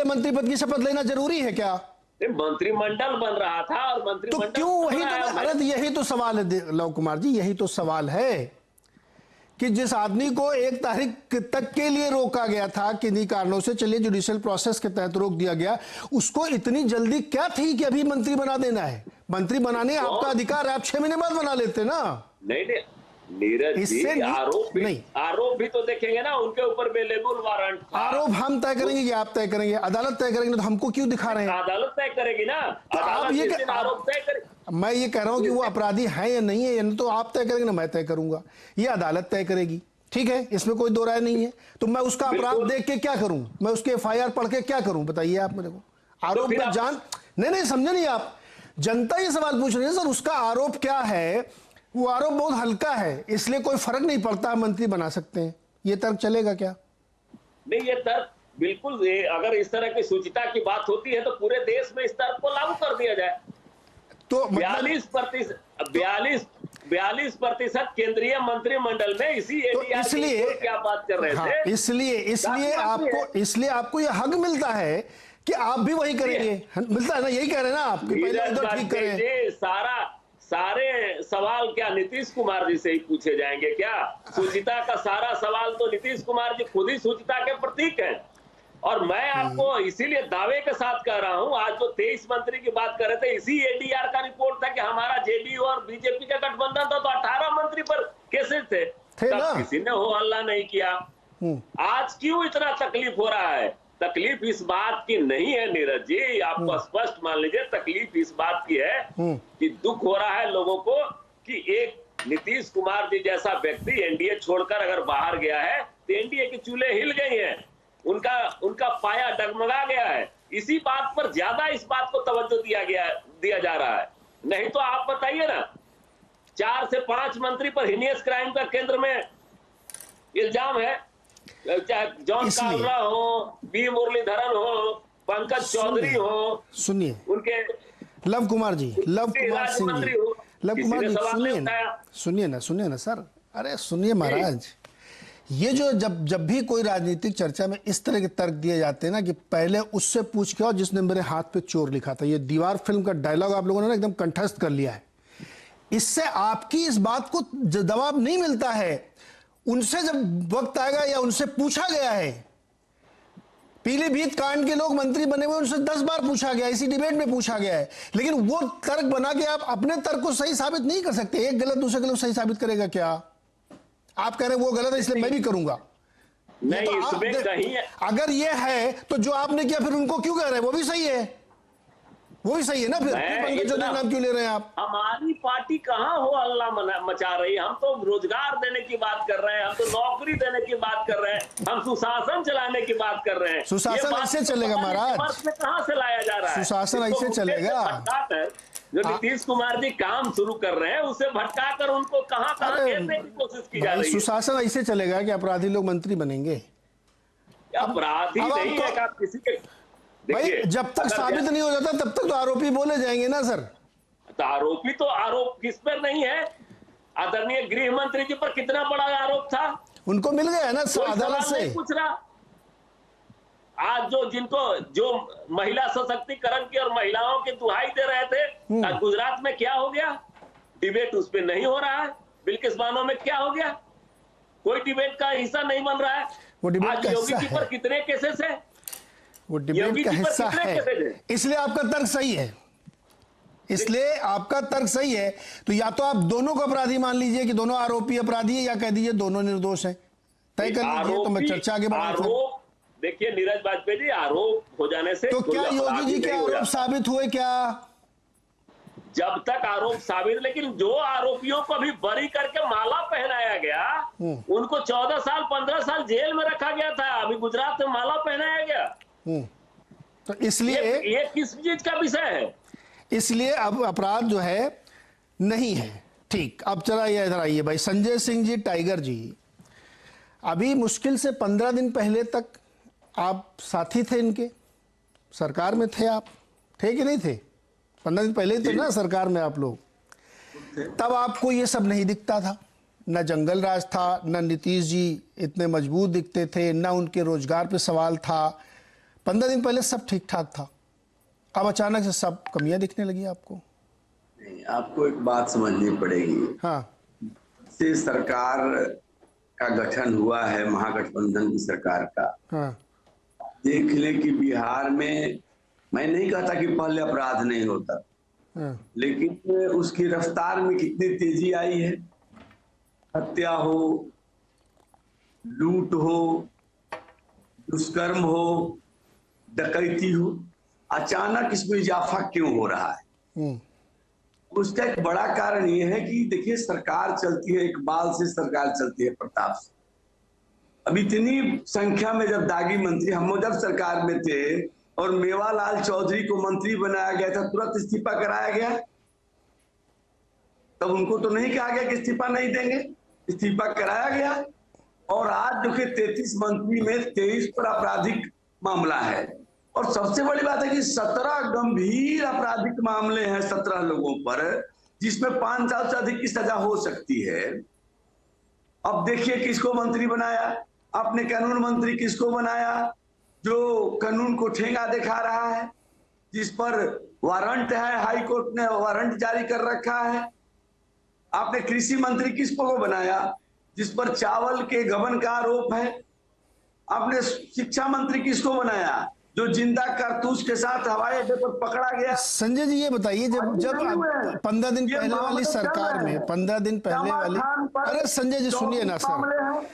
लिए मंत्री पद की शपथ लेना जरूरी है क्या? मंत्रिमंडल बन रहा था और तो मंत्रिमंडल क्यों? वही तो, अरे यही तो सवाल है लव कुमार जी, यही तो सवाल है कि जिस आदमी को 1 तारीख तक के लिए रोका गया था किन्हीं कारणों से, चलिए जुडिशियल प्रोसेस के तहत रोक दिया गया, उसको इतनी जल्दी क्या थी कि अभी मंत्री बना देना है? मंत्री बनाने आपका अधिकार है, आप 6 महीने बाद बना लेते ना। नहीं नीरज जी, आरोप भी तो देखेंगे ना, उनके ऊपर बेलेबुल वारंट था। आरोप हम तय करेंगे कि आप तय करेंगे? अदालत तय करेंगे, तो हमको क्यों दिखा रहे हैं? अदालत तय करेगी ना, तो आप ये आरोप तय करेगी। मैं ये कह रहा हूं कि वो अपराधी है या नहीं है, तो आप तय करेंगे ना मैं तय करूंगा, ये अदालत तय करेगी, ठीक है, इसमें कोई दो राय नहीं है। तो मैं उसका अपराध देख के क्या करूं? मैं उसके FIR पढ़ के क्या करूं? बताइए आप मेरे को। आरोप पर जान नहीं समझे नहीं आप? जनता ये सवाल पूछ रही है सर, उसका आरोप क्या है? वो आरोप बहुत हल्का है, इसलिए कोई फर्क नहीं पड़ता, मंत्री बना सकते हैं। ये तर्क चलेगा क्या? नहीं, ये तर्क बिल्कुल, अगर इस तरह की सूचिता की बात होती है तो पूरे देश में इस तर्क को लागू कर दिया जाए। तो 42% केंद्रीय मंत्रिमंडल में इसी ADR की क्या बात कर रहे थे? इसलिए आपको यह हक मिलता है कि आप भी वही करेंगे, मिलता है ना? यही कह रहे हैं ना आप कि पहले उधर ठीक करें। सारे सवाल क्या नीतीश कुमार जी से ही पूछे जाएंगे क्या? सूचिता का सारा सवाल तो नीतीश कुमार जी खुद ही सूचिता के प्रतीक हैं। और मैं आपको इसीलिए दावे के साथ कह रहा हूं, आज जो 23 मंत्री की बात कर रहे थे, इसी ADR का रिपोर्ट था कि हमारा JDU और बीजेपी का गठबंधन था, तो 18 मंत्री पर केसेस थे, तब किसी ने हो हल्ला नहीं किया। आज क्यों इतना तकलीफ हो रहा है? तकलीफ इस बात की नहीं है नीरज जी, आपको स्पष्ट मान लीजिए, तकलीफ इस बात की है कि दुख हो रहा है लोगों को कि एक नीतीश कुमार जी जैसा व्यक्ति NDA छोड़कर अगर बाहर गया है तो NDA के चूल्हे हिल गई हैं, उनका पाया डगमगा गया है। इसी बात पर ज्यादा इस बात को तवज्जो दिया जा रहा है। नहीं तो आप बताइए ना, 4 से 5 मंत्री पर हीनियस क्राइम का केंद्र में इल्जाम है, चाहे जॉन कालरा हो, बी मुरलीधरन हो, पंकज चौधरी हो, सुनिए उनके love Kumar ji, love Kumar Singh ji, love Kumar ji सुनिए ना सर, अरे सुनिए महाराज, ये जो जब भी कोई राजनीतिक चर्चा में इस तरह के तर्क दिए जाते हैं ना कि पहले उससे पूछ के आओ जिसने मेरे हाथ पे चोर लिखा था, ये दीवार फिल्म का डायलॉग आप लोगों ने ना एकदम कंठस्थ कर लिया है। इससे आपकी इस बात को जवाब नहीं मिलता है। उनसे जब वक्त आएगा या उनसे पूछा गया है, पीलीभीत कांड के लोग मंत्री बने हुए, उनसे 10 बार पूछा गया, इसी डिबेट में पूछा गया है, लेकिन वो तर्क बना के आप अपने तर्क को सही साबित नहीं कर सकते। एक गलत दूसरे गलत सही साबित करेगा क्या? आप कह रहे हैं वो गलत है इसलिए मैं भी करूंगा। नहीं, तो इसमें कहीं है। अगर ये है तो जो आपने किया फिर उनको क्यों कह रहे हैं? वो भी सही है, वो भी सही है ना? फिर पंकज चौधरी नाम क्यों ले रहे हैं आप? हमारी पार्टी कहां हो हल्ला मचा रही है? हम तो रोजगार देने की बात कर रहे हैं, हम तो नौकरी देने की बात कर रहे हैं, हम सुशासन चलाने की बात कर रहे हैं। सुशासन ऐसे चलेगा महाराज? कहां से लाया जा रहा है? सुशासन ऐसे चलेगा? जो नीतीश कुमार जी काम शुरू कर रहे हैं उसे भटकाकर उनको कहां घेरने की कोशिश की जा रही है। सुशासन ऐसे चलेगा कि अपराधी लोग मंत्री बनेंगे? अपराधी नहीं है आप किसी के, भाई जब तक साबित नहीं हो जाता तब तक तो आरोपी बोले जाएंगे ना सर। तो आरोप किस पर नहीं है? आदरणीय गृह मंत्री जी पर कितना बड़ा आरोप था, उनको मिल गया ना अदालत से। पूछ रहा आज जो महिला सशक्तिकरण की और महिलाओं की दुहाई दे रहे थे, आज गुजरात में क्या हो गया? डिबेट उस पर नहीं हो रहा है। बिल्किस बानो में क्या हो गया? कोई डिबेट का हिस्सा नहीं बन रहा है। वो डिबेट का योगी जी पर कितने केसेस है? वो डिबेट का हिस्सा है, इसलिए आपका तर्क सही है, इसलिए आपका तर्क सही है। तो या तो आप दोनों को अपराधी मान लीजिए कि दोनों आरोपी अपराधी है, या कह दीजिए दोनों निर्दोष हैं, तय कर लीजिए, तो मैं चर्चा आगे बढ़ा। देखिए नीरज वाजपेयी जी, आरोप हो जाने से तो क्या योगी जी के आरोप साबित हुए क्या? जब तक आरोप साबित, लेकिन जो आरोपियों को भी बरी करके माला पहनाया गया उनको 14 साल 15 साल जेल में रखा गया था, अभी गुजरात में माला पहनाया गया। तो इसलिए ये किस चीज का विषय है? इसलिए अब अपराध जो है नहीं है। ठीक, अब चला ये इधर आइए भाई, संजय सिंह जी टाइगर जी, अभी मुश्किल से 15 दिन पहले तक आप साथी थे इनके, सरकार में थे, आप थे कि नहीं थे? 15 दिन पहले थे ना सरकार में आप लोग, तब आपको ये सब नहीं दिखता था, न जंगल राज था, न नीतीश जी इतने मजबूत दिखते थे, न उनके रोजगार पे सवाल था, 15 दिन पहले सब ठीक ठाक था, अब अचानक से सब कमियां दिखने लगी आपको। नहीं, आपको एक बात समझनी पड़ेगी। हाँ, से सरकार का गठन हुआ है, महागठबंधन की सरकार का। हाँ, देख लें कि बिहार में, मैं नहीं कहता कि पहले अपराध नहीं होता, हाँ, लेकिन उसकी रफ्तार में कितनी तेजी आई है। हत्या हो, लूट हो, दुष्कर्म हो, डकैती हो, अचानक इसमें इजाफा क्यों हो रहा है? उसका एक बड़ा कारण यह है कि देखिए, सरकार चलती है, इकबाल से सरकार चलती है, प्रताप से। अब इतनी संख्या में जब दागी मंत्री, हम जब सरकार में थे और मेवालाल चौधरी को मंत्री बनाया गया था, तुरंत इस्तीफा कराया गया। तब उनको तो नहीं कहा गया कि इस्तीफा नहीं देंगे, इस्तीफा कराया गया। और आज जो कि 33 मंत्री में 23 पर आपराधिक मामला है। और सबसे बड़ी बात है कि 17 गंभीर आपराधिक मामले हैं 17 लोगों पर, जिसमें 5 साल से अधिक की सजा हो सकती है। अब देखिए किसको मंत्री बनाया आपने, कानून मंत्री किसको बनाया, जो कानून को ठेंगा दिखा रहा है, जिस पर वारंट है, हाई कोर्ट ने वारंट जारी कर रखा है। आपने कृषि मंत्री किसको बनाया, जिस पर चावल के गबन का आरोप है। आपने शिक्षा मंत्री किसको बनाया, जो जिंदा कारतूस के साथ हवाई अड्डे पर पकड़ा गया। संजय जी ये बताइए, जब 15 दिन पहले वाली सरकार में, 15 दिन पहले वाली, अरे संजय जी सुनिए ना सर,